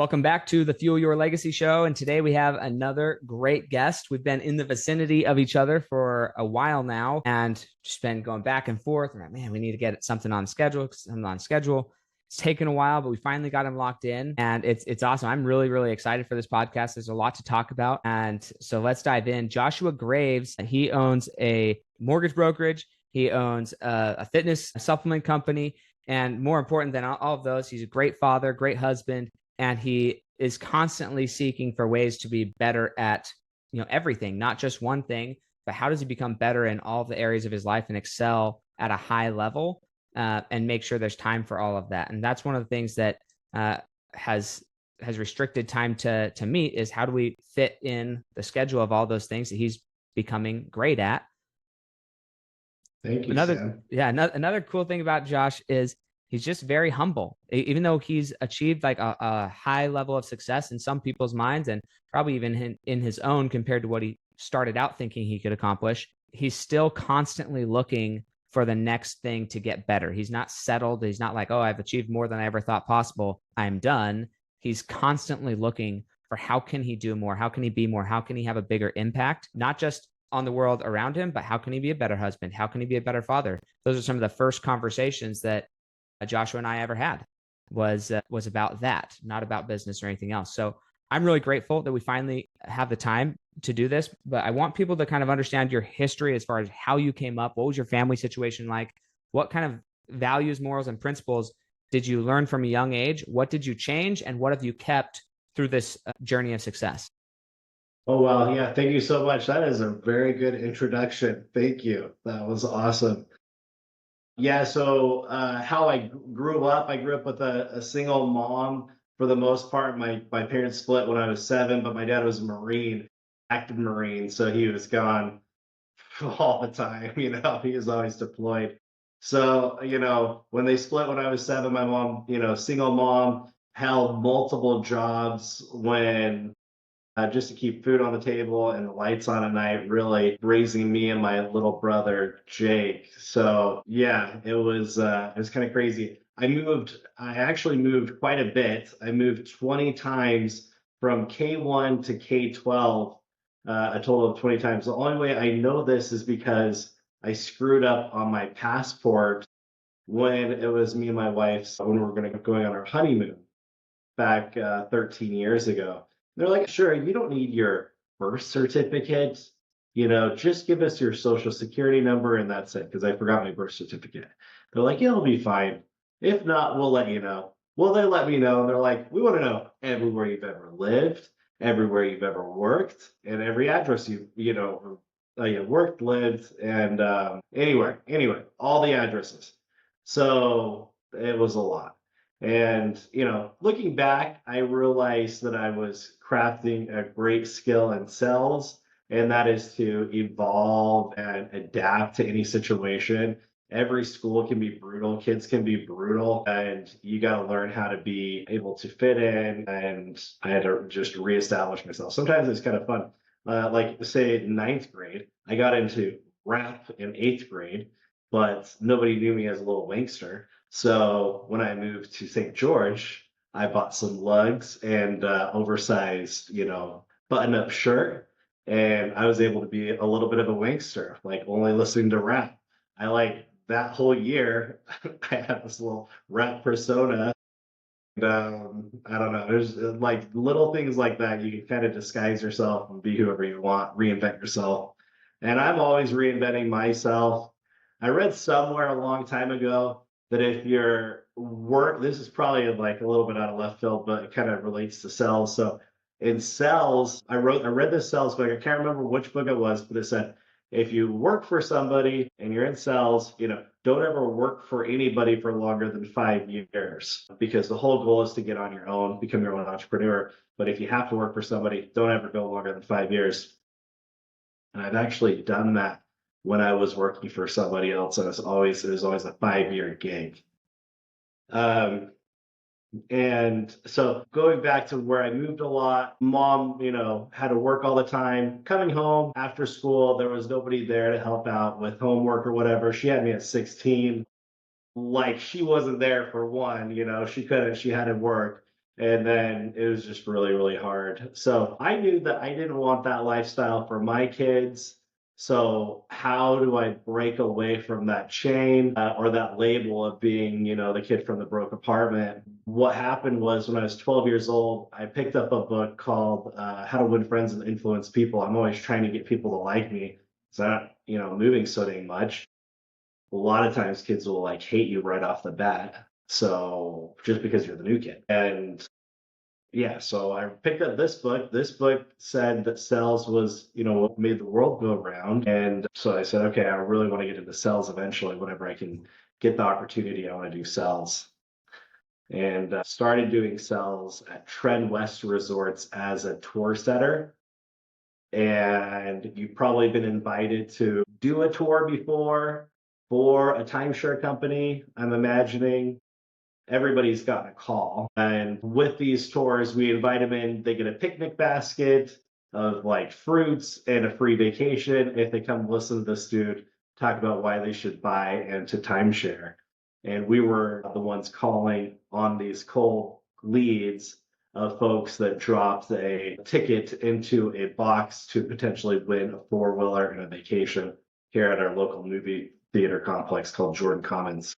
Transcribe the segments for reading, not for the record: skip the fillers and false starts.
Welcome back to the Fuel Your Legacy show. And today we have another great guest. We've been in the vicinity of each other for a while now and just been going back and forth. We're like, man, we need to get something on schedule. It's taken a while, but we finally got him locked in and it's awesome. I'm really, really excited for this podcast. There's a lot to talk about. And so let's dive in. Joshua Graves, he owns a mortgage brokerage. He owns a fitness supplement company. And more important than all of those, he's a great father, great husband. And he is constantly seeking for ways to be better at, everything, not just one thing, but how does he become better in all the areas of his life and excel at a high level and make sure there's time for all of that. And that's one of the things that has restricted time to meet is how do we fit in the schedule of all those things that he's becoming great at. Thank you, Sam. Another cool thing about Josh is he's just very humble. Even though he's achieved like a high level of success in some people's minds and probably even in his own compared to what he started out thinking he could accomplish, he's still constantly looking for the next thing to get better. He's not settled. He's not like, oh, I've achieved more than I ever thought possible, I'm done. He's constantly looking for how can he do more? How can he be more? How can he have a bigger impact? Not just on the world around him, but how can he be a better husband? How can he be a better father? Those are some of the first conversations that Joshua and I ever had was about that, not about business or anything else. So I'm really grateful that we finally have the time to do this, but I want people to kind of understand your history as far as how you came up. What was your family situation like? What kind of values, morals, and principles did you learn from a young age? What did you change? And what have you kept through this journey of success? Oh, wow. Yeah. Thank you so much. That is a very good introduction. Thank you. That was awesome. Yeah. So how I grew up, I grew up with a single mom for the most part. My parents split when I was 7, but my dad was a Marine, active Marine. So he was gone all the time. He was always deployed. So, when they split when I was 7, my mom, single mom, held multiple jobs when just to keep food on the table and the lights on at night, really raising me and my little brother Jake. So yeah, it was kind of crazy. I actually moved quite a bit. I moved 20 times from K1 to K12, a total of 20 times. The only way I know this is because I screwed up on my passport when it was me and my wife when we were going on our honeymoon back 13 years ago. They're like, sure, you don't need your birth certificate, just give us your social security number and that's it, because I forgot my birth certificate. They're like, it'll be fine. If not, we'll let you know. Well, they let me know, and they're like, we want to know everywhere you've ever lived, everywhere you've ever worked, and every address you worked, lived, and anyway, all the addresses. So it was a lot. And, looking back, I realized that I was crafting a great skill in sales, and that is to evolve and adapt to any situation. Every school can be brutal, kids can be brutal, and you got to learn how to be able to fit in. And I had to just reestablish myself. Sometimes it's kind of fun. Like, say, ninth grade, I got into rap in 8th grade, but nobody knew me as a little wankster. So when I moved to St. George, I bought some lugs and oversized, button-up shirt, and I was able to be a little bit of a wankster, like only listening to rap. I like that whole year, I had this little rap persona. And I don't know, there's like little things like that. You can kind of disguise yourself and be whoever you want, reinvent yourself. And I'm always reinventing myself. I read somewhere a long time ago that if your work, this is probably like a little bit out of left field, but it kind of relates to sales. So in sales, I read this sales book. I can't remember which book it was, but it said, if you work for somebody and you're in sales, don't ever work for anybody for longer than 5 years, because the whole goal is to get on your own, become your own entrepreneur. But if you have to work for somebody, don't ever go longer than 5 years. And I've actually done that when I was working for somebody else, and it was always a 5-year gig. And so going back to where I moved a lot, mom, had to work all the time. Coming home after school, there was nobody there to help out with homework or whatever. She had me at 16. Like, she wasn't there for one, she couldn't, she had to work. And then it was just really, really hard. So I knew that I didn't want that lifestyle for my kids. So how do I break away from that chain or that label of being, the kid from the broke apartment? What happened was when I was 12 years old, I picked up a book called How to Win Friends and Influence People. I'm always trying to get people to like me. So I'm not, moving so dang much. A lot of times kids will like hate you right off the bat. So just because you're the new kid. And yeah, so I picked up this book. This book said that sales was, what made the world go round. And so I said, okay, I really want to get into sales eventually. Whenever I can get the opportunity, I want to do sales. And started doing sales at Trend West Resorts as a tour setter. And you've probably been invited to do a tour before for a timeshare company, I'm imagining. Everybody's gotten a call. And with these tours, we invite them in. They get a picnic basket of like fruits and a free vacation if they come listen to this dude talk about why they should buy into timeshare. And we were the ones calling on these cold leads of folks that dropped a ticket into a box to potentially win a four-wheeler and a vacation here at our local movie theater complex called Jordan Commons.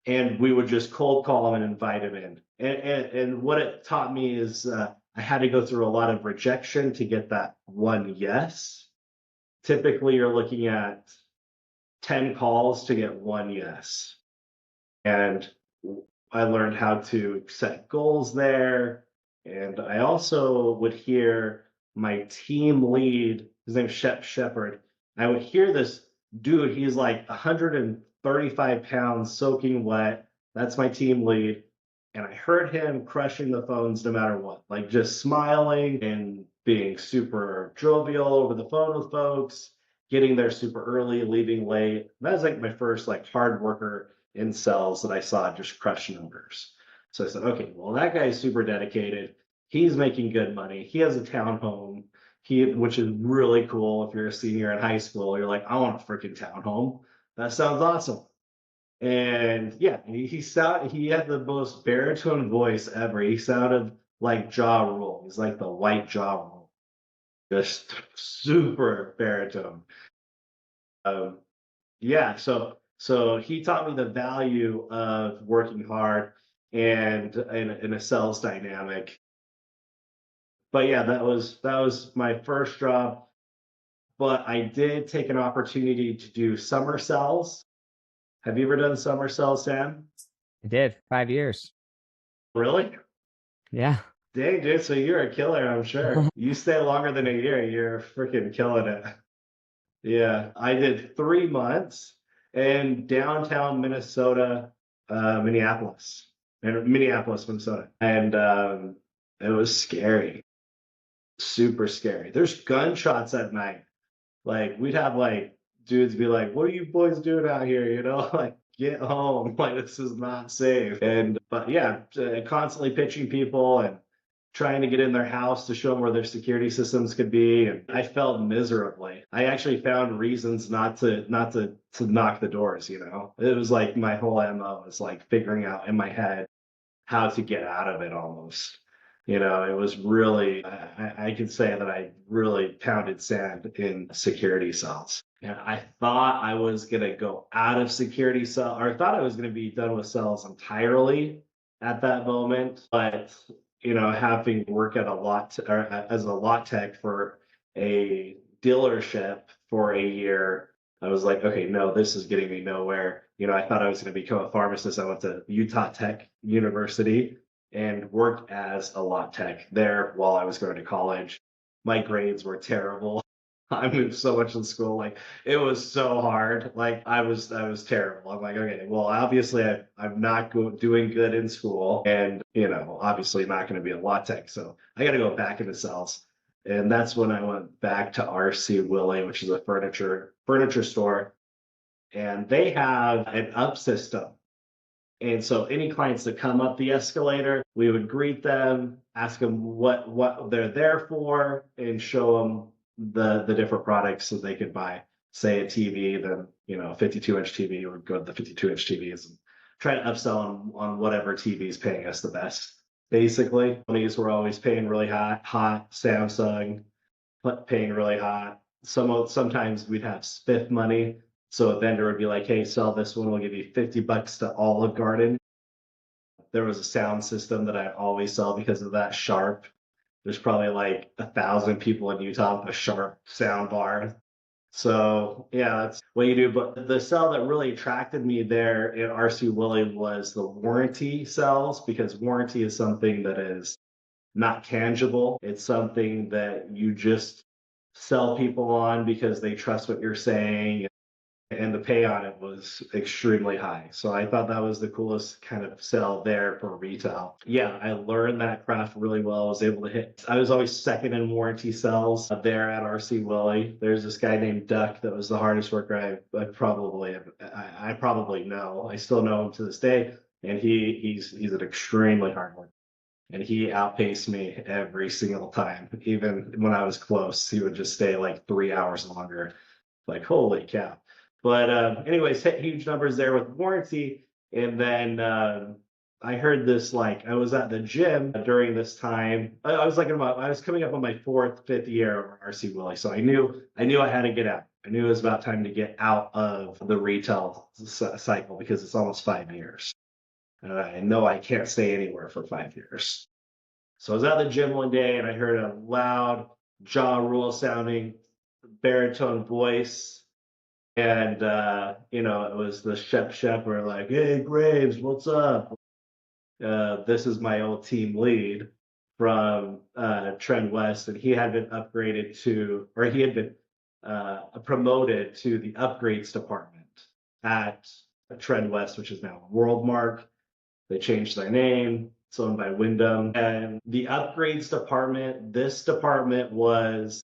And we would just cold call them and invite them in. And what it taught me is I had to go through a lot of rejection to get that one yes. Typically, you're looking at 10 calls to get one yes. And I learned how to set goals there. And I also would hear my team lead, his name's Shep Shepard. I would hear this dude, he's like 135 pounds soaking wet. That's my team lead. And I heard him crushing the phones no matter what, like just smiling and being super jovial over the phone with folks, getting there super early, leaving late. That was like my first like hard worker in sales that I saw just crush numbers. So I said, okay, well, that guy's super dedicated. He's making good money. He has a townhome, which is really cool. If you're a senior in high school, you're like, I want a freaking townhome. That sounds awesome. And yeah, he had the most baritone voice ever. He sounded like Ja Rule. He's like the white Ja Rule, just super baritone. Um, yeah, so he taught me the value of working hard and in a sales dynamic. But yeah, that was my first job. But I did take an opportunity to do summer sales. Have you ever done summer sales, Sam? I did 5 years. Really? Yeah. Dang, dude, so you're a killer, I'm sure. You stay longer than a year, you're freaking killing it. Yeah, I did 3 months in downtown Minnesota, Minneapolis, and Minneapolis, Minnesota. And it was scary, super scary. There's gunshots at night. Like we'd have like dudes be like, "What are you boys doing out here?" Like get home. Like this is not safe. And but yeah, constantly pitching people and trying to get in their house to show them where their security systems could be. And I felt miserably. I actually found reasons not to knock the doors. It was like my whole MO was like figuring out in my head how to get out of it almost. It was really, I could say that I really pounded sand in security cells. And I thought I was going to go out of security cell, or I thought I was going to be done with cells entirely at that moment. But, having worked at or as a lot tech for a dealership for a year, I was like, okay, no, this is getting me nowhere. I thought I was going to become a pharmacist. I went to Utah Tech University and worked as a lot tech there while I was going to college. My grades were terrible. I moved so much in school. Like it was so hard. Like I was terrible. I'm like, okay, well, obviously I'm not doing good in school and, obviously not going to be a lot tech. So I got to go back into sales. And that's when I went back to RC Willey, which is a furniture store. And they have an up system. And so any clients that come up the escalator, we would greet them, ask them what they're there for, and show them the different products so they could buy, say, a TV, then, a 52-inch TV, would go to the 52-inch TVs and try to upsell on whatever TV is paying us the best. basically. Companies were always paying really hot. Samsung paying really hot. Sometimes we'd have spiff money. So a vendor would be like, hey, sell this one, we'll give you $50 to Olive Garden. There was a sound system that I always sell because of that Sharp. There's probably like 1,000 people in Utah with a Sharp sound bar. So yeah, that's what you do. But the cell that really attracted me there in RC Willie was the warranty cells, because warranty is something that is not tangible. It's something that you just sell people on because they trust what you're saying, and the pay on it was extremely high. So I thought that was the coolest kind of sell there for retail. Yeah, I learned that craft really well. I was always second in warranty cells there at RC Willie. There's this guy named Duck that was the hardest worker I probably know. I still know him to this day. And he's an extremely hard worker. And he outpaced me every single time. Even when I was close, he would just stay like 3 hours longer. Like, holy cow. But anyways, hit huge numbers there with warranty. And then I heard this, like, I was at the gym during this time. I was coming up on my fourth, fifth year of RC Willie. So I knew I had to get out. I knew it was about time to get out of the retail cycle, because it's almost 5 years. And I know I can't stay anywhere for 5 years. So I was at the gym one day and I heard a loud, jaw rule sounding baritone voice. And, it was the Shep were like, hey, Graves, what's up? This is my old team lead from Trend West, and he had been promoted to the upgrades department at Trend West, which is now Worldmark. They changed their name. It's owned by Wyndham. And the upgrades department, this department was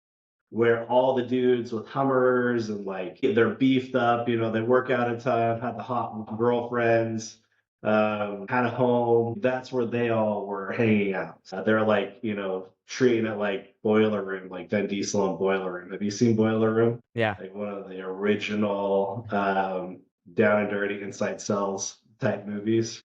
where all the dudes with Hummers and like they're beefed up, they work out a ton, have the hot girlfriends, had a home. That's where they all were hanging out. They're like, treating it like Boiler Room, like Vin Diesel and Boiler Room. Have you seen Boiler Room? Yeah. Like one of the original down and dirty inside cells type movies.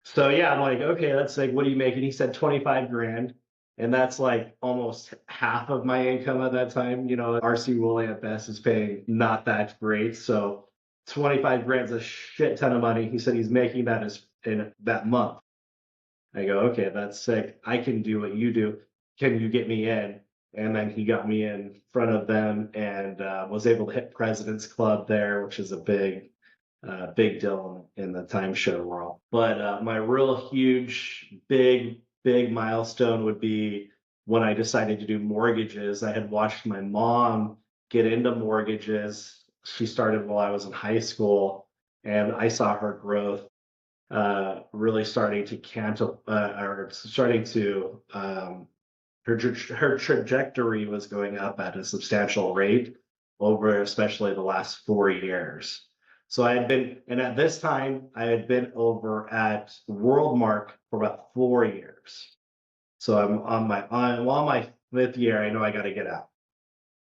So yeah, I'm like, okay, that's like, what do you make? And he said 25 grand. And that's like almost half of my income at that time. RC Willie at best is paying not that great. So 25 grand's a shit ton of money. He said he's making that in that month. I go, okay, that's sick. I can do what you do. Can you get me in? And then he got me in front of them and was able to hit President's Club there, which is a big deal in the timeshare world. But my real huge, big milestone would be when I decided to do mortgages. I had watched my mom get into mortgages. She started while I was in high school, and I saw her growth really starting to her trajectory was going up at a substantial rate over especially the last 4 years. So at this time, I had been over at Worldmark for about 4 years. So I'm on my fifth year. I know I got to get out.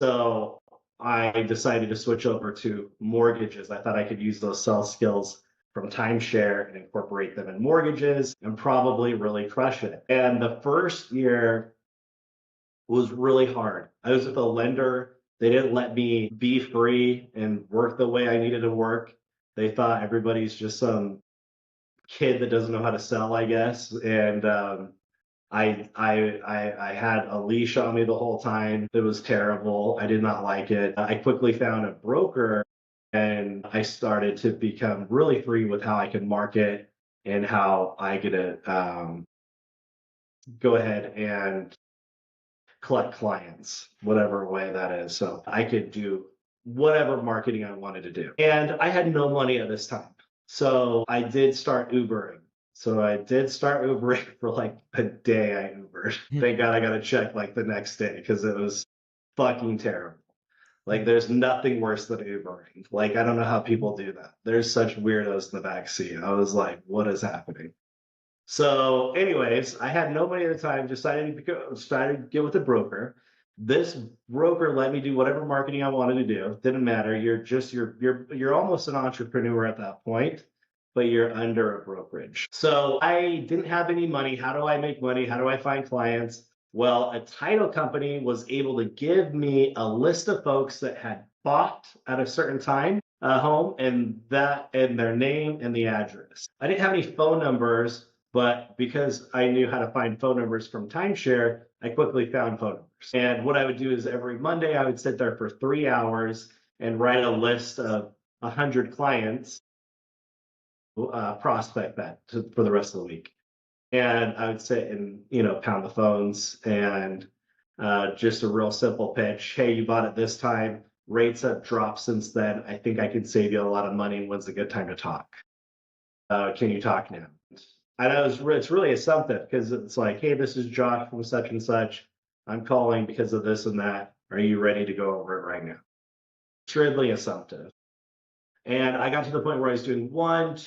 So I decided to switch over to mortgages. I thought I could use those sales skills from timeshare and incorporate them in mortgages and probably really crush it. And the first year was really hard. I was with a lender. They didn't let me be free and work the way I needed to work. They thought everybody's just some kid that doesn't know how to sell, I guess. And I had a leash on me the whole time. It was terrible. I did not like it. I quickly found a broker, and I started to become really free with how I could market and how I could go ahead and collect clients, whatever way that is. So I could do whatever marketing I wanted to do. And I had no money at this time. So I did start Ubering. So I did start Ubering for like a day. I Ubered. Thank God I got a check like the next day, because it was fucking terrible. Like there's nothing worse than Ubering. Like I don't know how people do that. There's such weirdos in the back seat. I was like, what is happening? So, anyways, I had no money at the time, decided to get with a broker. This broker let me do whatever marketing I wanted to do. Didn't matter. You're almost an entrepreneur at that point. but you're under a brokerage. So I didn't have any money. How do I make money? How do I find clients? Well, a title company was able to give me a list of folks that had bought at a certain time a home and their name and the address. I didn't have any phone numbers, but because I knew how to find phone numbers from timeshare, I quickly found phone numbers. And what I would do is every Monday, I would sit there for 3 hours and write a list of 100 clients, prospect that for the rest of the week. And I would sit and, pound the phones and just a real simple pitch. Hey, you bought it this time. Rates have dropped since then. I think I could save you a lot of money. When's a good time to talk? Can you talk now? I know it's really assumptive because it's like, hey, this is Josh from such and such. I'm calling because of this and that. Are you ready to go over it right now? Extremely assumptive. And I got to the point where I was doing one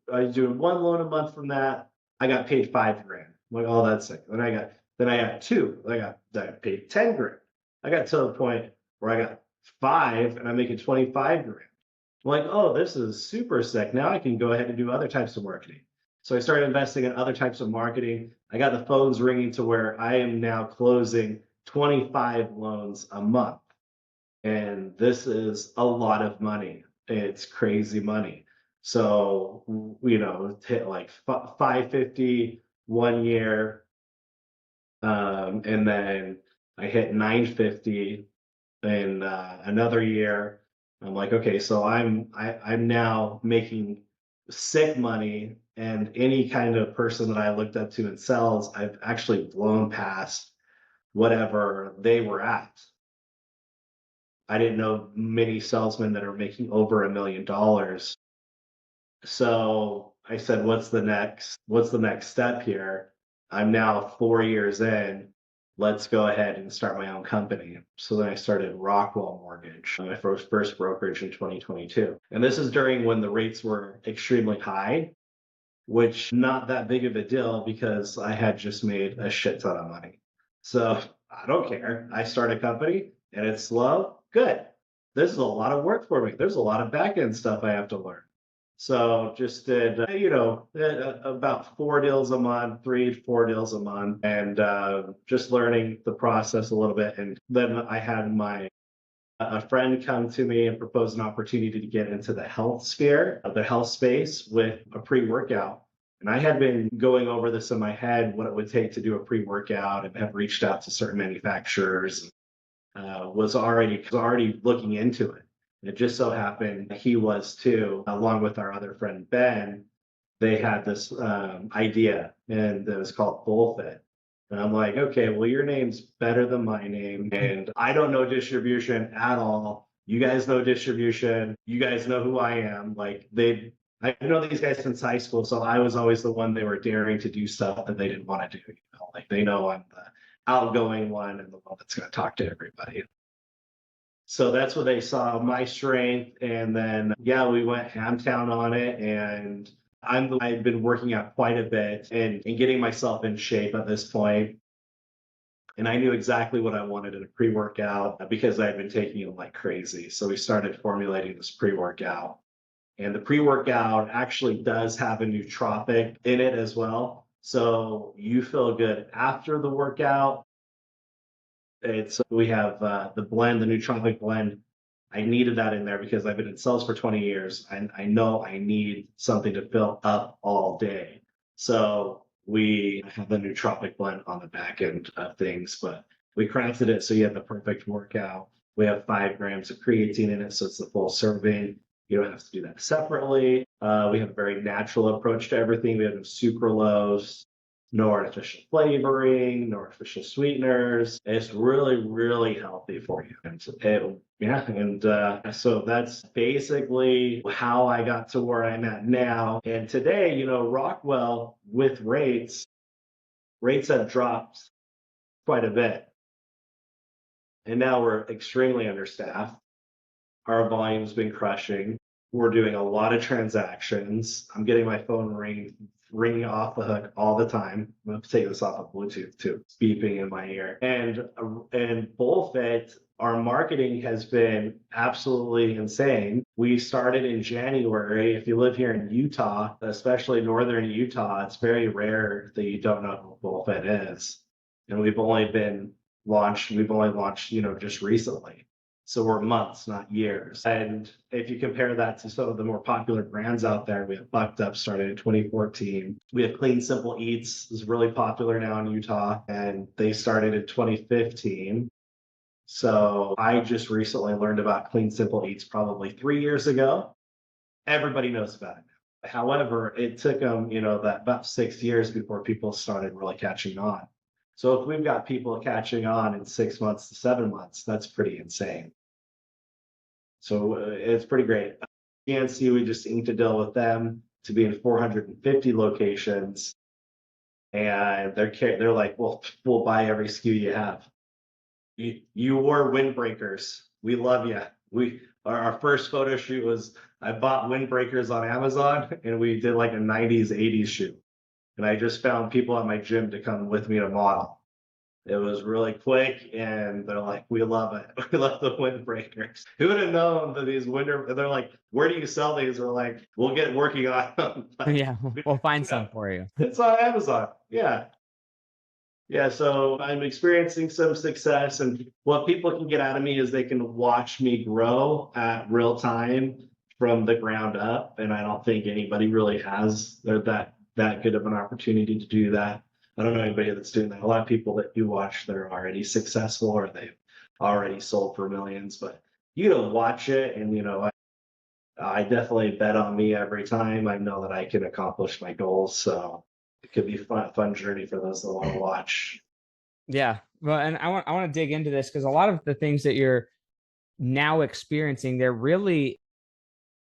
loan a month from that. I got paid $5,000. I'm like, oh, that's sick. Then I got two. I paid $10,000. I got to the point where I got five and I'm making $25,000. I'm like, oh, this is super sick. Now I can go ahead and do other types of marketing. So I started investing in other types of marketing. I got the phones ringing to where I am now closing 25 loans a month. And this is a lot of money. It's crazy money. So, hit like 550 one year. And then I hit 950 in another year. I'm like, okay, so I'm now making sick money, and any kind of person that I looked up to in sales, I've actually blown past whatever they were at. I didn't know many salesmen that are making over $1 million. So I said, what's the next step here? I'm now 4 years in. Let's go ahead and start my own company. So then I started Rockwell Mortgage, my first brokerage in 2022. And this is during when the rates were extremely high, which not that big of a deal because I had just made a shit ton of money. So I don't care. I start a company and it's slow. Good. This is a lot of work for me. There's a lot of back end stuff I have to learn. So just did, about 4 deals a month, 3 to 4 deals a month, and just learning the process a little bit. And then I had a friend come to me and propose an opportunity to get into the health sphere, the health space with a pre-workout. And I had been going over this in my head, what it would take to do a pre-workout, and have reached out to certain manufacturers. Was already looking into it. It just so happened he was too, along with our other friend Ben. They had this idea, and it was called Bullfit. And I'm like, okay, well, your name's better than my name, and I don't know distribution at all. You guys know distribution. You guys know who I am. I know these guys since high school, so I was always the one they were daring to do stuff that they didn't want to do. Like they know I'm the outgoing one and the one that's going to talk to everybody. So that's what they saw, my strength. And then, yeah, we went hamtown on it. And I've been working out quite a bit and getting myself in shape at this point. And I knew exactly what I wanted in a pre-workout because I had been taking it like crazy. So we started formulating this pre-workout. And the pre-workout actually does have a nootropic in it as well. So you feel good after the workout. We have the nootropic blend. I needed that in there because I've been in sales for 20 years and I know I need something to fill up all day. So we have the nootropic blend on the back end of things, but we crafted it so you have the perfect workout. We have 5 grams of creatine in it, so it's the full serving. You don't have to do that separately. We have a very natural approach to everything. We have no sucralose, no artificial flavoring, no artificial sweeteners. It's really, really healthy for you. And so that's basically how I got to where I'm at now. And today, Rockwell with rates have dropped quite a bit. And now we're extremely understaffed. Our volume's been crushing. We're doing a lot of transactions. I'm getting my phone ringing ringing off the hook all the time. I'm going to take this off of Bluetooth too. It's beeping in my ear. And Bullfit, our marketing has been absolutely insane. We started in January. If you live here in Utah, especially northern Utah, it's very rare that you don't know who Bullfit is. And we've only launched, just recently. So we're months, not years. And if you compare that to some of the more popular brands out there, we have Bucked Up, started in 2014. We have Clean Simple Eats, is really popular now in Utah, and they started in 2015. So I just recently learned about Clean Simple Eats probably 3 years ago. Everybody knows about it now. However, it took them, that about 6 years before people started really catching on. So if we've got people catching on in 6 months to 7 months, that's pretty insane. So it's pretty great. GNC, we just inked a deal with them to be in 450 locations. And they're like, well, we'll buy every SKU you have. You wore windbreakers. We love you. Our first photo shoot was, I bought windbreakers on Amazon, and we did like a 90s, 80s shoot. And I just found people at my gym to come with me to model. It was really quick, and they're like, we love it. We love the windbreakers. Who would have known that they're like, where do you sell these? We're like, we'll get working on them. Yeah, we'll find some for you. It's on Amazon. Yeah. Yeah, so I'm experiencing some success, and what people can get out of me is they can watch me grow at real time from the ground up, and I don't think anybody really has that good of an opportunity to do that. I don't know anybody that's doing that. A lot of people that you watch, they're already successful or they've already sold for millions, but you don't watch it, and I definitely bet on me every time. I know that I can accomplish my goals, so it could be a fun journey for those that want to watch. Yeah. Well, and I want to dig into this because a lot of the things that you're now experiencing, they're really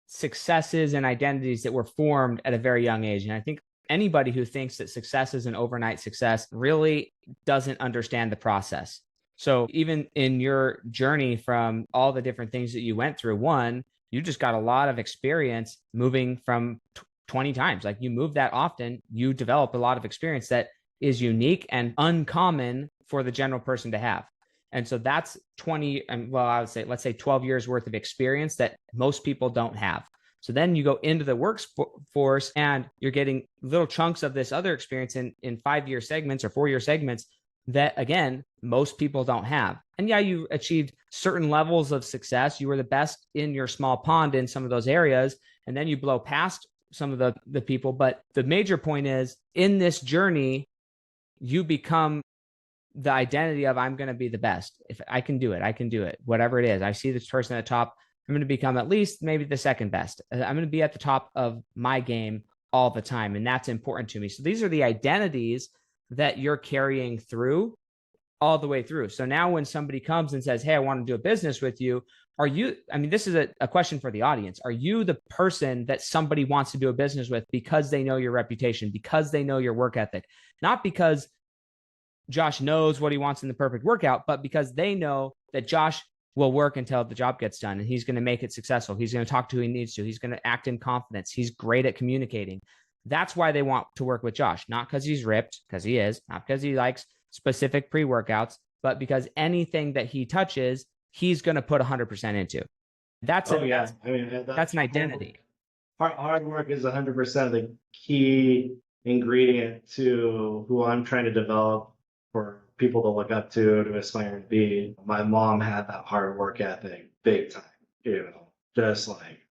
successes and identities that were formed at a very young age. And I think anybody who thinks that success is an overnight success really doesn't understand the process. So even in your journey from all the different things that you went through, one, you just got a lot of experience moving from 20 times. Like you move that often, you develop a lot of experience that is unique and uncommon for the general person to have. And so that's 20, well, I would say, let's say 12 years worth of experience that most people don't have. So then you go into the workforce and you're getting little chunks of this other experience in 5-year segments or 4-year segments that, again, most people don't have. And yeah, you achieved certain levels of success. You were the best in your small pond in some of those areas. And then you blow past some of the people. But the major point is, in this journey, you become the identity of, I'm going to be the best. If I can do it, I can do it. Whatever it is. I see this person at the top. I'm going to become at least maybe the second best. I'm going to be at the top of my game all the time. And that's important to me. So these are the identities that you're carrying through all the way through. So now when somebody comes and says, hey, I want to do a business with you, are you, this is a question for the audience. Are you the person that somebody wants to do a business with because they know your reputation, because they know your work ethic, not because Josh knows what he wants in the perfect workout, but because they know that Josh will work until the job gets done and he's going to make it successful. He's going to talk to who he needs to. He's going to act in confidence. He's great at communicating. That's why they want to work with Josh, not because he's ripped, because he is, not because he likes specific pre-workouts, but because anything that he touches, he's going to put 100% into. That's that's an identity. Hard work is 100% the key ingredient to who I'm trying to develop for people to look up to aspire to be. My mom had that hard work ethic big time, just like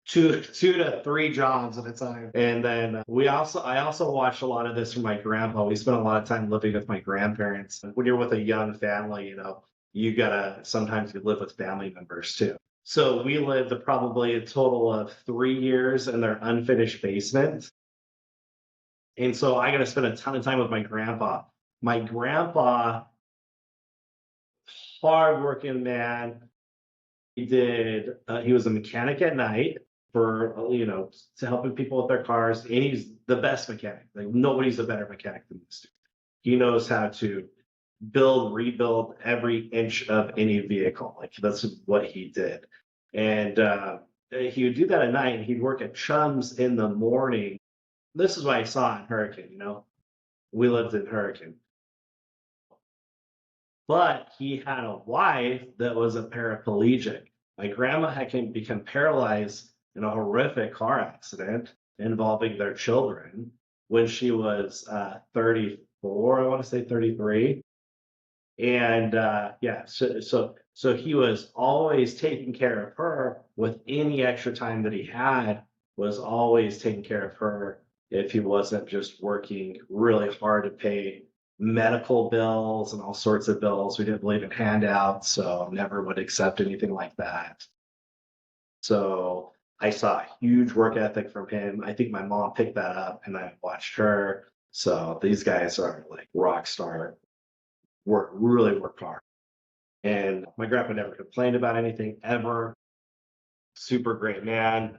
two to three jobs at a time. And then I also watched a lot of this from my grandpa. We spent a lot of time living with my grandparents. When you're with a young family, sometimes you live with family members too. So we lived probably a total of 3 years in their unfinished basement. And so I got to spend a ton of time with my grandpa. My grandpa, hardworking man. He was a mechanic at night for, to helping people with their cars. And he's the best mechanic. Like nobody's a better mechanic than this dude. He knows how to rebuild every inch of any vehicle. Like that's what he did. And he would do that at night, and he'd work at Chum's in the morning this is what I saw in Hurricane, you know. We lived in Hurricane. But he had a wife that was a paraplegic. My grandma had become paralyzed in a horrific car accident involving their children when she was 34, I want to say 33. And yeah, so he was always taking care of her with any extra time that he had, was always taking care of her if he wasn't just working really hard to pay medical bills and all sorts of bills. We didn't believe in handouts, so never would accept anything like that. So I saw a huge work ethic from him. I think my mom picked that up and I watched her. So these guys are like rock star, really work hard. And my grandpa never complained about anything ever. Super great man.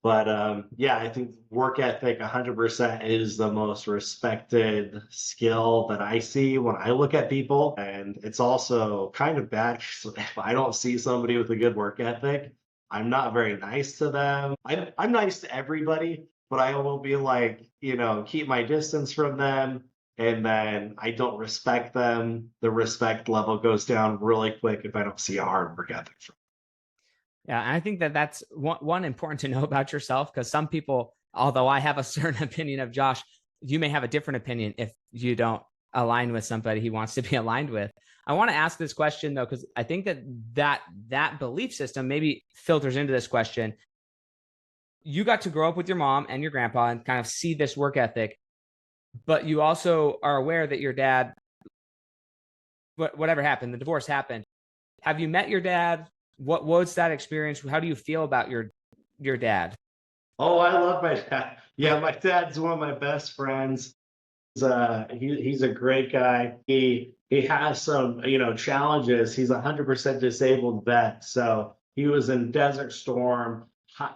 But yeah, I think work ethic 100% is the most respected skill that I see when I look at people. And it's also kind of bad if I don't see somebody with a good work ethic, I'm not very nice to them. I'm nice to everybody, but I will be like, you know, keep my distance from them. And then I don't respect them. The respect level goes down really quick if I don't see a hard work ethic from Yeah, and I think that that's one important to know about yourself, because some people, although I have a certain opinion of Josh, you may have a different opinion if you don't align with somebody he wants to be aligned with. I want to ask this question though, because I think that belief system maybe filters into this question. You got to grow up with your mom and your grandpa and kind of see this work ethic, but you also are aware that your dad, whatever happened, the divorce happened. Have you met your dad? What was that experience? How do you feel about your dad? Oh, I love my dad. Yeah, my dad's one of my best friends. He's a great guy. He has some, you know, challenges. He's 100% disabled vet. So he was in Desert Storm,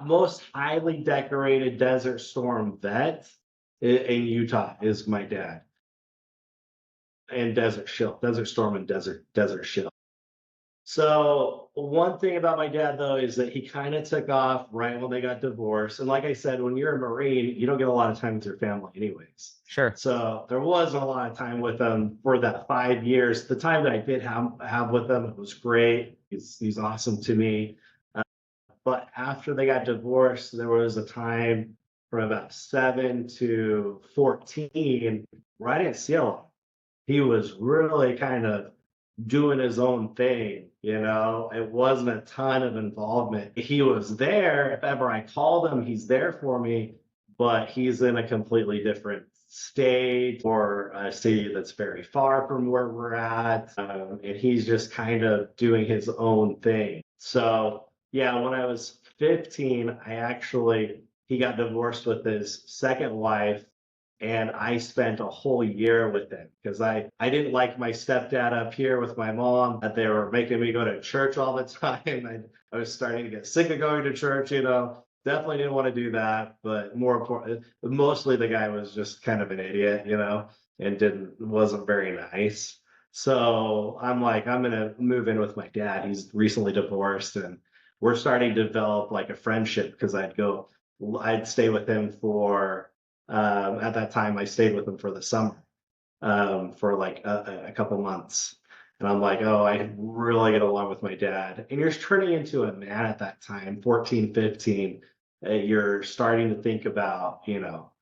most highly decorated Desert Storm vet in Utah is my dad. And Desert Shield, Desert Storm and Desert Shield. So one thing about my dad though is that he kind of took off right when they got divorced. And like I said, when you're a Marine, you don't get a lot of time with your family anyways. Sure. So there wasn't a lot of time with him for that 5 years. The time that I did have with him, it was great. He's awesome to me. But after they got divorced, there was a time from about 7 to 14 where I didn't see a lot. He was really kind of doing his own thing, you know. It wasn't a ton of involvement. He was there. If ever I called him, he's there for me, but he's in a completely different state or a city that's very far from where we're at. And he's just kind of doing his own thing. So yeah, when I was 15, he got divorced with his second wife, and I spent a whole year with him because I didn't like my stepdad up here with my mom, that they were making me go to church all the time. I was starting to get sick of going to church, you know. Definitely didn't want to do that, but more important, mostly the guy was just kind of an idiot, you know, and wasn't very nice. So I'm like, I'm gonna move in with my dad. He's recently divorced, and we're starting to develop like a friendship because I'd stay with him for at that time, I stayed with him for the summer for like a couple months. And I'm like, oh, I really get along with my dad. And you're turning into a man at that time, 14, 15. You're starting to think about, you know,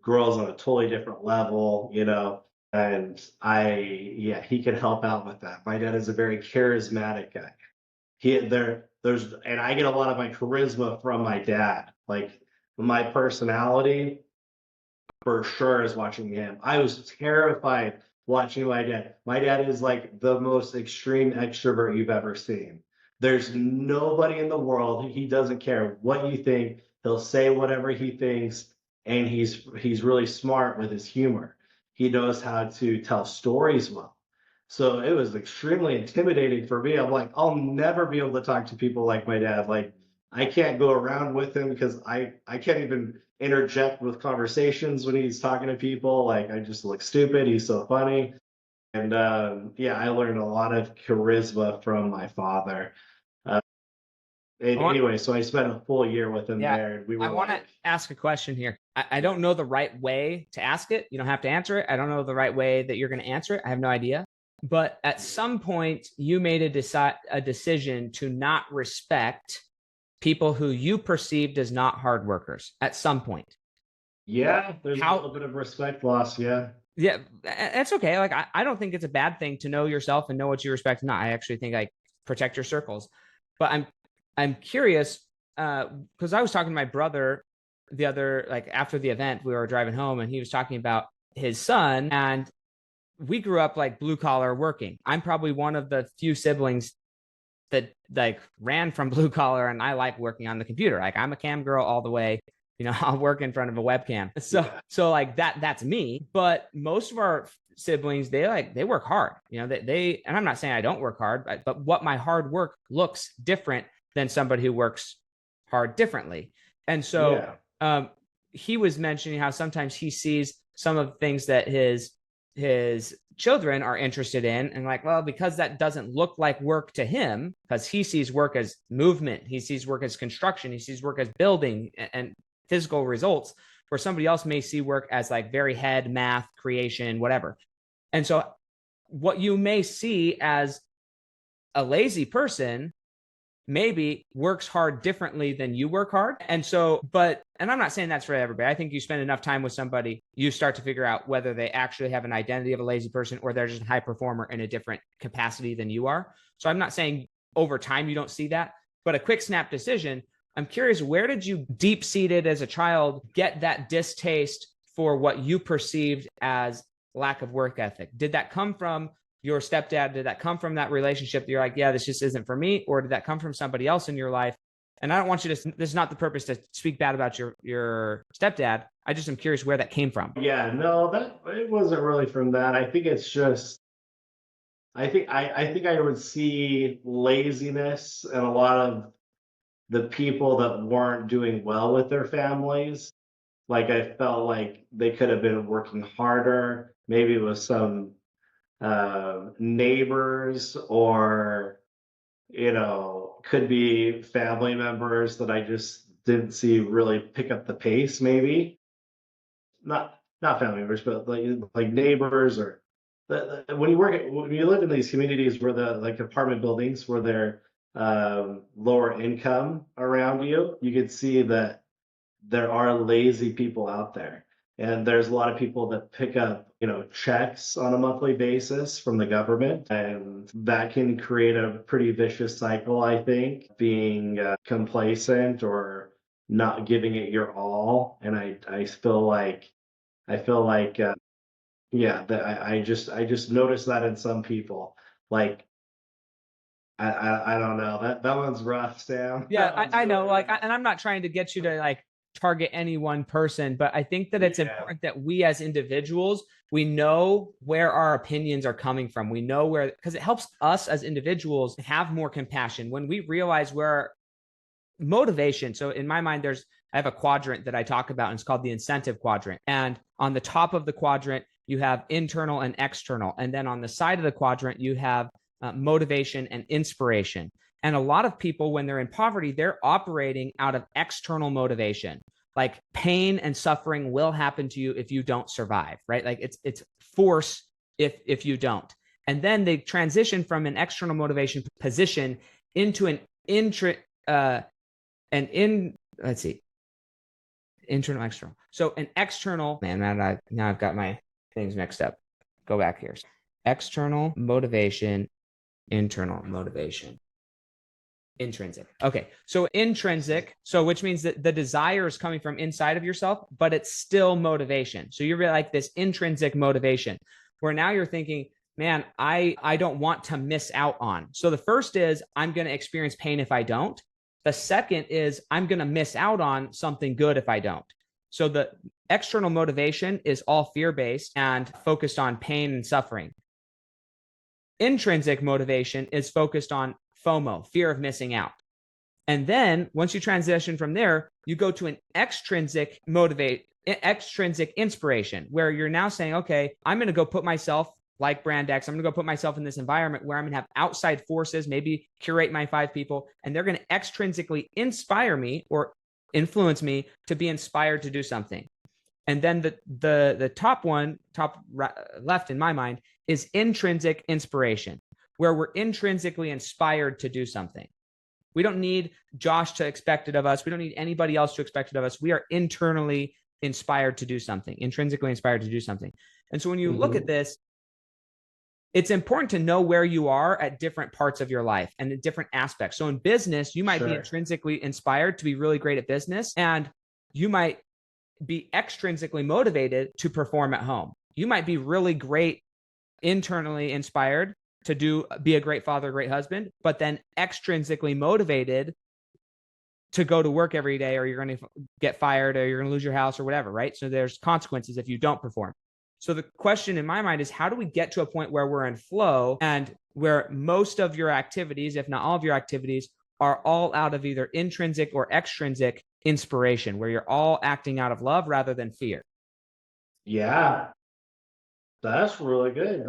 girls on a totally different level, you know. And yeah, he could help out with that. My dad is a very charismatic guy. And I get a lot of my charisma from my dad. Like my personality for sure is watching him. I was terrified watching my dad. My dad is like the most extreme extrovert you've ever seen. There's nobody in the world. He doesn't care what you think. He'll say whatever he thinks, and he's really smart with his humor. He knows how to tell stories well. So it was extremely intimidating for me. I'm like, I'll never be able to talk to people like my dad. Like I can't go around with him because I can't even interject with conversations when he's talking to people. Like I just look stupid. He's so funny. And yeah, I learned a lot of charisma from my father. Uh, and I want, anyway, so I spent a full year with him yeah, there, and we I were want to like, ask a question here. I don't know the right way to ask it. You don't have to answer it. I don't know the right way that you're going to answer it. I have no idea. But at some point, you made a decision to not respect people who you perceived as not hard workers at some point. Yeah, there's a little bit of respect loss. Yeah. Yeah, that's okay. Like, I don't think it's a bad thing to know yourself and know what you respect and not. I actually think like protect your circles. But I'm curious, because I was talking to my brother the other, like after the event, we were driving home and he was talking about his son, and we grew up like blue collar working. I'm probably one of the few siblings that like ran from blue collar, and I like working on the computer. Like, I'm a cam girl all the way. I'll work in front of a webcam. So like that's me. But most of our siblings, they work hard. They and I'm not saying I don't work hard, but what my hard work looks different than somebody who works hard differently. And so he was mentioning how sometimes he sees some of the things that his children are interested in, and like, well, because that doesn't look like work to him, because he sees work as movement, he sees work as construction, he sees work as building and physical results, where somebody else may see work as like very head math, creation, whatever. And so what you may see as a lazy person maybe works hard differently than you work hard. And I'm not saying that's for everybody. I think you spend enough time with somebody, you start to figure out whether they actually have an identity of a lazy person or they're just a high performer in a different capacity than you are. So I'm not saying over time you don't see that, but a quick snap decision. I'm curious, where did you, deep seated as a child, get that distaste for what you perceived as lack of work ethic? Did that come from your stepdad? Did that come from that relationship that you're like, yeah, this just isn't for me? Or did that come from somebody else in your life? And I don't want you to, this is not the purpose to speak bad about your stepdad. I just am curious where that came from. Yeah, no, it wasn't really from that. I think it's just, I think I would see laziness and a lot of the people that weren't doing well with their families. Like, I felt like they could have been working harder, maybe with some neighbors, or could be family members that I just didn't see really pick up the pace. Maybe not family members, but like neighbors, or when you live in these communities where the like apartment buildings where they're lower income around you, you can see that there are lazy people out there. And there's a lot of people that pick up, checks on a monthly basis from the government. And that can create a pretty vicious cycle, I think, being complacent or not giving it your all. And I feel like, yeah, that I just noticed that in some people. Like, I don't know. That one's rough, Sam. Yeah, I know. Like, and I'm not trying to get you to like target any one person, but I think that it's important that we as individuals, we know where our opinions are coming from. We know where, because it helps us as individuals have more compassion when we realize where motivation. So in my mind, I have a quadrant that I talk about, and it's called the incentive quadrant. And on the top of the quadrant, you have internal and external. And then on the side of the quadrant, you have motivation and inspiration. And a lot of people, when they're in poverty, they're operating out of external motivation. Like, pain and suffering will happen to you if you don't survive, right? Like, it's force if you don't. And then they transition from an external motivation position into internal, external. So an external, now I've got my things mixed up. Go back here. External motivation, internal motivation. Intrinsic. Okay. So intrinsic, which means that the desire is coming from inside of yourself, but it's still motivation. So you're like this intrinsic motivation where now you're thinking, man, I don't want to miss out on. So the first is, I'm going to experience pain if I don't. The second is, I'm going to miss out on something good if I don't. So the external motivation is all fear-based and focused on pain and suffering. Intrinsic motivation is focused on FOMO, fear of missing out. And then once you transition from there, you go to an extrinsic inspiration, where you're now saying, okay, I'm going to go put myself, like Brand X, I'm going to go put myself in this environment where I'm going to have outside forces, maybe curate my 5 people, and they're going to extrinsically inspire me or influence me to be inspired to do something. And then the top one, left in my mind, is intrinsic inspiration, where we're intrinsically inspired to do something. We don't need Josh to expect it of us. We don't need anybody else to expect it of us. We are internally inspired to do something, intrinsically inspired to do something. And so when you look at this, it's important to know where you are at different parts of your life and in different aspects. So in business, you might be intrinsically inspired to be really great at business, and you might be extrinsically motivated to perform at home. You might be really great internally inspired to be a great father, a great husband, but then extrinsically motivated to go to work every day, or you're going to get fired, or you're going to lose your house or whatever, right? So there's consequences if you don't perform. So the question in my mind is, how do we get to a point where we're in flow and where most of your activities, if not all of your activities, are all out of either intrinsic or extrinsic inspiration, where you're all acting out of love rather than fear? Yeah, that's really good.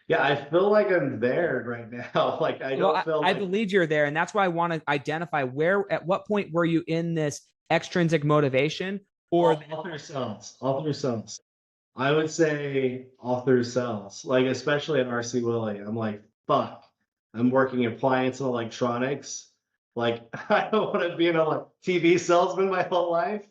Yeah, I feel like I'm there right now. Like I don't feel I believe you're there. And that's why I want to identify at what point were you in this extrinsic motivation or all through sales, all through sales. I would say all through sales, like especially at RC Willie. I'm like, fuck, I'm working appliance and electronics. Like, I don't want to be a TV salesman my whole life,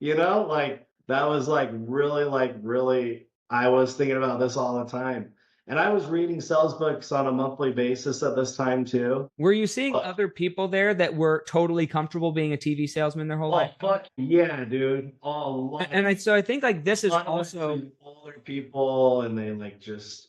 Like that was really, I was thinking about this all the time. And I was reading sales books on a monthly basis at this time too. Were you seeing other people there that were totally comfortable being a TV salesman their whole life? Fuck yeah, dude. So I think like this is also older people, and they just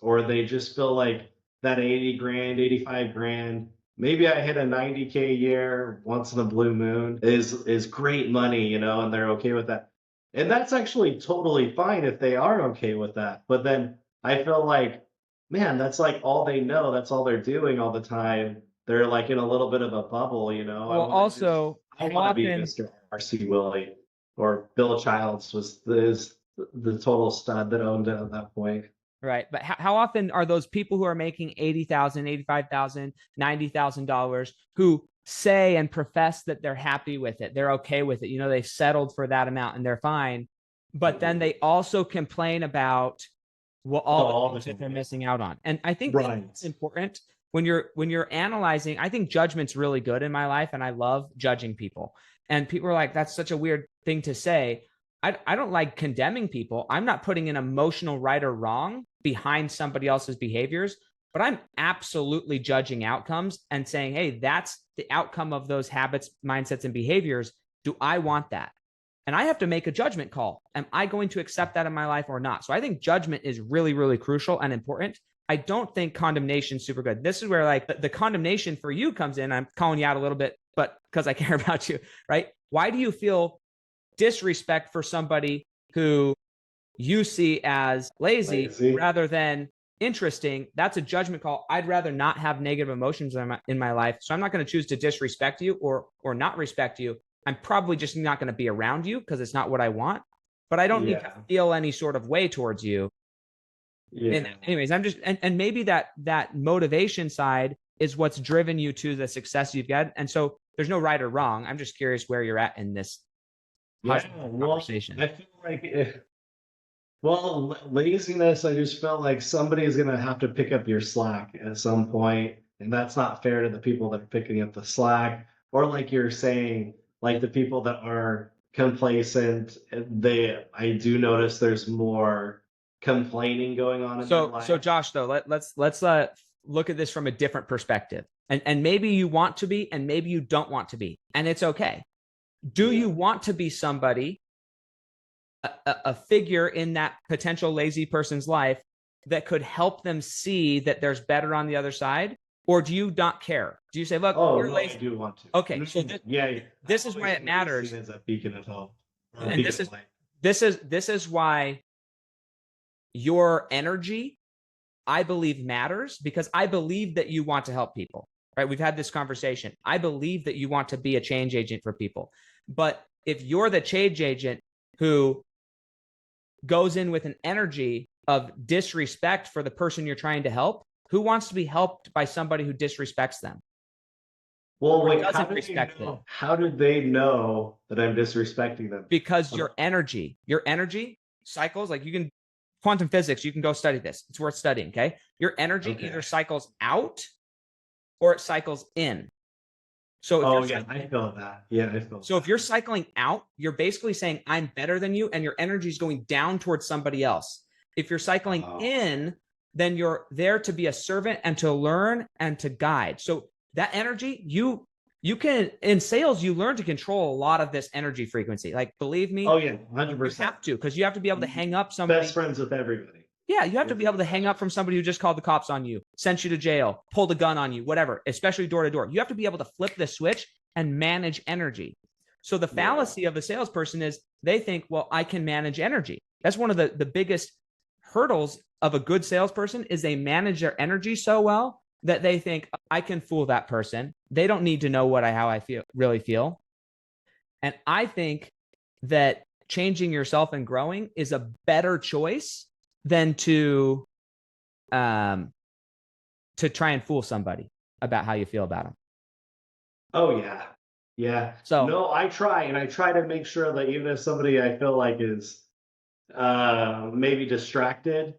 feel like that 80 grand, 85 grand. Maybe I hit a 90K a year once in a blue moon is great money, and they're okay with that. And that's actually totally fine if they are okay with that. But then I feel like, man, that's like all they know. That's all they're doing all the time. They're like in a little bit of a bubble. Well, also, I want to be Mr. R.C. Willie, or Bill Childs was the total stud that owned it at that point. Right. But how often are those people who are making $80,000, $85,000, $90,000 who say and profess that they're happy with it, they're okay with it, they've settled for that amount and they're fine, but then they also complain about all the things that they're missing out on. And I think that's important when you're analyzing. I think judgment's really good in my life, and I love judging people. And people are like, that's such a weird thing to say. I don't like condemning people. I'm not putting an emotional right or wrong behind somebody else's behaviors, but I'm absolutely judging outcomes and saying, hey, that's the outcome of those habits, mindsets, and behaviors. Do I want that? And I have to make a judgment call. Am I going to accept that in my life or not? So I think judgment is really, really crucial and important. I don't think condemnation is super good. This is where like the condemnation for you comes in. I'm calling you out a little bit, but because I care about you, right? Why do you feel disrespect for somebody who you see as lazy rather than interesting? That's a judgment call. I'd rather not have negative emotions in my life. So I'm not going to choose to disrespect you or not respect you. I'm probably just not going to be around you because it's not what I want, but I don't need to feel any sort of way towards you. And anyways, I'm just, and maybe that motivation side is what's driven you to the success you've got. And so there's no right or wrong. I'm just curious where you're at in this conversation. I feel like, laziness, I just felt like somebody's going to have to pick up your slack at some point, and that's not fair to the people that are picking up the slack. Or like you're saying, like the people that are complacent, I do notice there's more complaining going on in their life. So Josh, though, let's look at this from a different perspective. And maybe you want to be, and maybe you don't want to be, and it's okay. Do you want to be somebody, a figure in that potential lazy person's life that could help them see that there's better on the other side? Or do you not care? Do you say, look, you're lazy? I do want to. Okay. So this is why it matters. As a beacon of hope. And this is why your energy, I believe, matters, because I believe that you want to help people, right? We've had this conversation. I believe that you want to be a change agent for people. But if you're the change agent who goes in with an energy of disrespect for the person you're trying to help, who wants to be helped by somebody who disrespects them? Well, or wait, doesn't respect it. how do they know that I'm disrespecting them? Because your energy cycles, like you can, quantum physics, you can go study this. It's worth studying. Okay. Your energy either cycles out or it cycles in. So if I feel that. Yeah, I feel so if you're cycling out, you're basically saying I'm better than you, and your energy is going down towards somebody else. If you're cycling in, then you're there to be a servant and to learn and to guide. So that energy, you can, in sales, you learn to control a lot of this energy frequency. Like, believe me. Oh yeah, You 100%. have to, because you have to be able to hang up somebody. Best friends with everybody. Yeah, you have to be able to hang up from somebody who just called the cops on you, sent you to jail, pulled a gun on you, whatever, especially door to door. You have to be able to flip the switch and manage energy. So the fallacy of the salesperson is they think, well, I can manage energy. That's one of the biggest hurdles of a good salesperson, is they manage their energy so well that they think I can fool that person. They don't need to know how I really feel. And I think that changing yourself and growing is a better choice than to try and fool somebody about how you feel about them. Oh yeah. Yeah. So no, I try to make sure that even if somebody I feel like is maybe distracted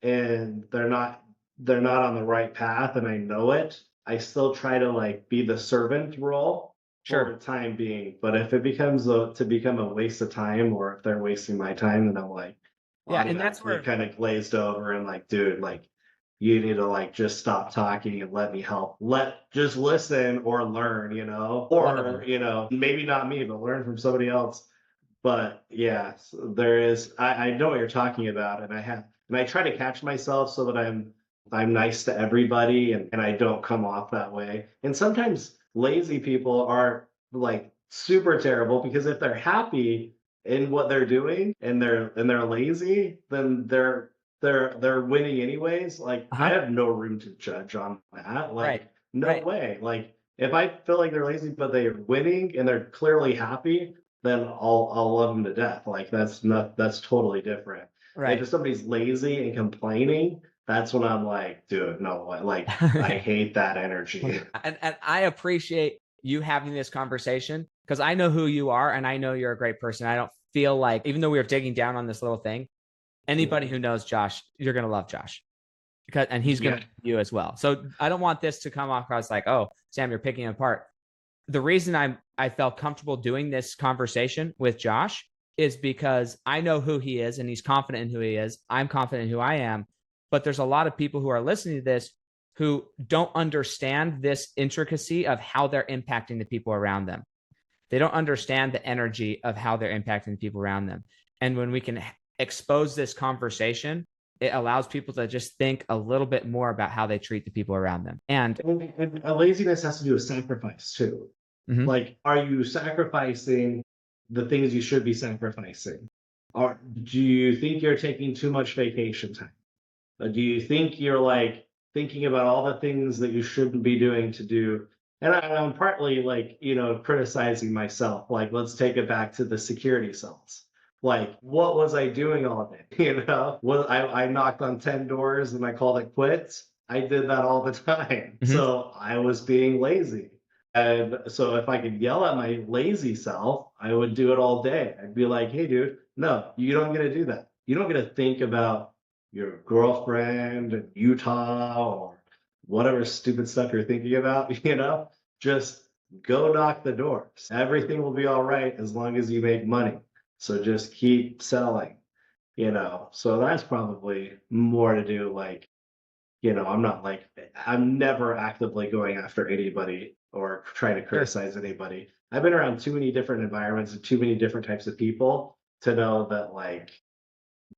and they're not on the right path and I know it, I still try to like be the servant role for the time being. But if it becomes to become a waste of time, or if they're wasting my time, then I'm like, yeah, and that's where kind of glazed over and like, dude, like you need to like just stop talking and let me help. Just listen or learn, or maybe not me, but learn from somebody else. But yeah, there is. I know what you're talking about, and I try to catch myself so that I'm nice to everybody, and I don't come off that way. And sometimes lazy people are like super terrible, because if they're happy in what they're doing and they're lazy, then they're winning anyways. Like I have no room to judge on that. Like no way. Like if I feel like they're lazy but they're winning and they're clearly happy, then I'll love them to death. Like that's totally different. Right. If somebody's lazy and complaining, that's when I'm like, dude, no, like I hate that energy. And I appreciate you having this conversation, because I know who you are and I know you're a great person. I don't feel like, even though we were digging down on this little thing, anybody who knows Josh, you're going to love Josh, and he's going to love you as well. So I don't want this to come across like, oh, Sam, you're picking him apart. The reason I felt comfortable doing this conversation with Josh is because I know who he is and he's confident in who he is. I'm confident in who I am. But there's a lot of people who are listening to this who don't understand this intricacy of how they're impacting the people around them. They don't understand the energy of how they're impacting the people around them. And when we can expose this conversation, it allows people to just think a little bit more about how they treat the people around them. And laziness has to do with sacrifice too. Like, are you sacrificing the things you should be sacrificing? Or do you think you're taking too much vacation time? Do you think you're like thinking about all the things that you shouldn't be doing to do? And I'm partly like, criticizing myself. Like, let's take it back to the security cells. Like, what was I doing all day? I knocked on 10 doors and I called it quits. I did that all the time. So I was being lazy. And so if I could yell at my lazy self, I would do it all day. I'd be like, hey, dude, no, you don't get to do that. You don't get to think about your girlfriend in Utah or whatever stupid stuff you're thinking about, just go knock the doors. Everything will be all right as long as you make money. So just keep selling, So that's probably more to do like, I'm never actively going after anybody or trying to criticize anybody. I've been around too many different environments and too many different types of people to know that like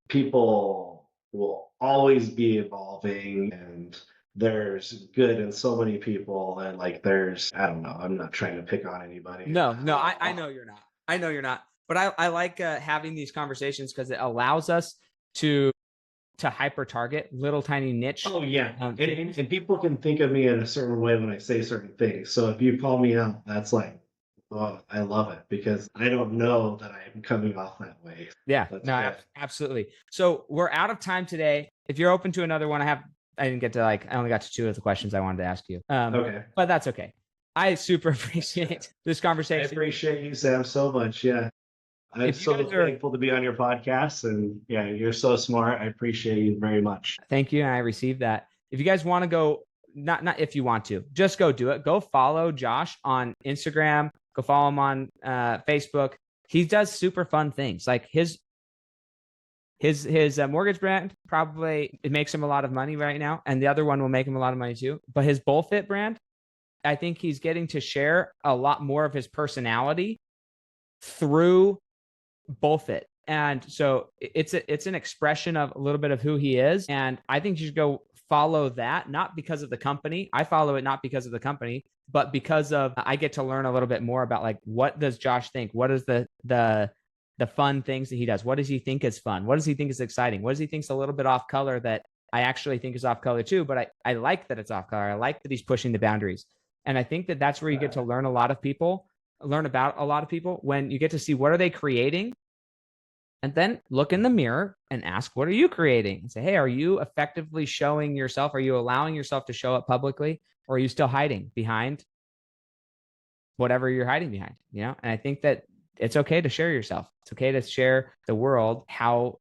people will always be evolving, and there's good in so many people, and like I don't know, I'm not trying to pick on anybody. No, I know you're not. I know you're not. But I like having these conversations because it allows us to hyper target little tiny niche. Oh yeah. And people can think of me in a certain way when I say certain things. So if you call me out, that's like, oh, I love it, because I don't know that I'm coming off that way. Yeah, absolutely. So we're out of time today. If you're open to another one, I only got to 2 of the questions I wanted to ask you. Okay. But that's okay. I super appreciate this I conversation. appreciate you, Sam, so much. Yeah. I'm If you so guys are, thankful to be on your podcast. And yeah, you're so smart. I appreciate you very much. thank you, and I received that. If you guys want to go, not if you want to, just go do it. Go follow Josh on Instagram. Go follow him on Facebook. He does super fun things. Like his mortgage brand, probably it makes him a lot of money right now, and the other one will make him a lot of money too. But his Bullfit brand, I think he's getting to share a lot more of his personality through Bullfit. And so it's an expression of a little bit of who he is. And I think you should go follow that, not because of the company. I follow it not because of the company, but because of I get to learn a little bit more about like, what does Josh think? What is the fun things that he does? What does he think is fun? What does he think is exciting? What does he think is a little bit off color that I actually think is off color too? But I like that it's off color. I like that he's pushing the boundaries. And I think that that's where you get to learn about a lot of people when you get to see what are they creating, and then look in the mirror and ask, what are you creating? And say, hey, are you effectively showing yourself? Are you allowing yourself to show up publicly, or are you still hiding behind whatever you're hiding behind? And I think that it's okay to share yourself. It's okay to share the world how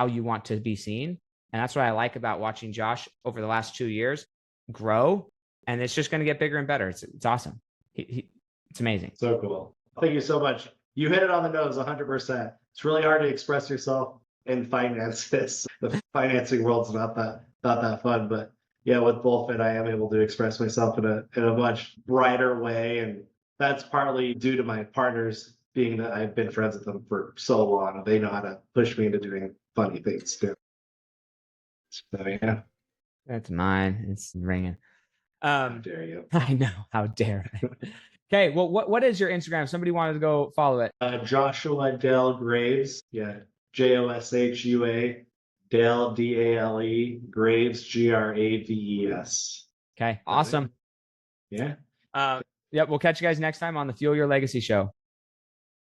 you want to be seen. And that's what I like about watching Josh over the last 2 years grow. And it's just going to get bigger and better. It's awesome. It's amazing. So cool. Thank you so much. You hit it on the nose 100%. It's really hard to express yourself in finances. The financing world's not that fun, but yeah, with Bullfit, I am able to express myself in a much brighter way. And that's partly due to my partners, being that I've been friends with them for so long. They know how to push me into doing funny things too. So yeah. That's mine. It's ringing. How dare you? I know. How dare I? Okay. Well, what is your Instagram? Somebody wanted to go follow it. Joshua Dale Graves. Yeah. Joshua Dale Dale Graves Graves. Okay. Awesome. Yeah. Yep. We'll catch you guys next time on the Fuel Your Legacy show.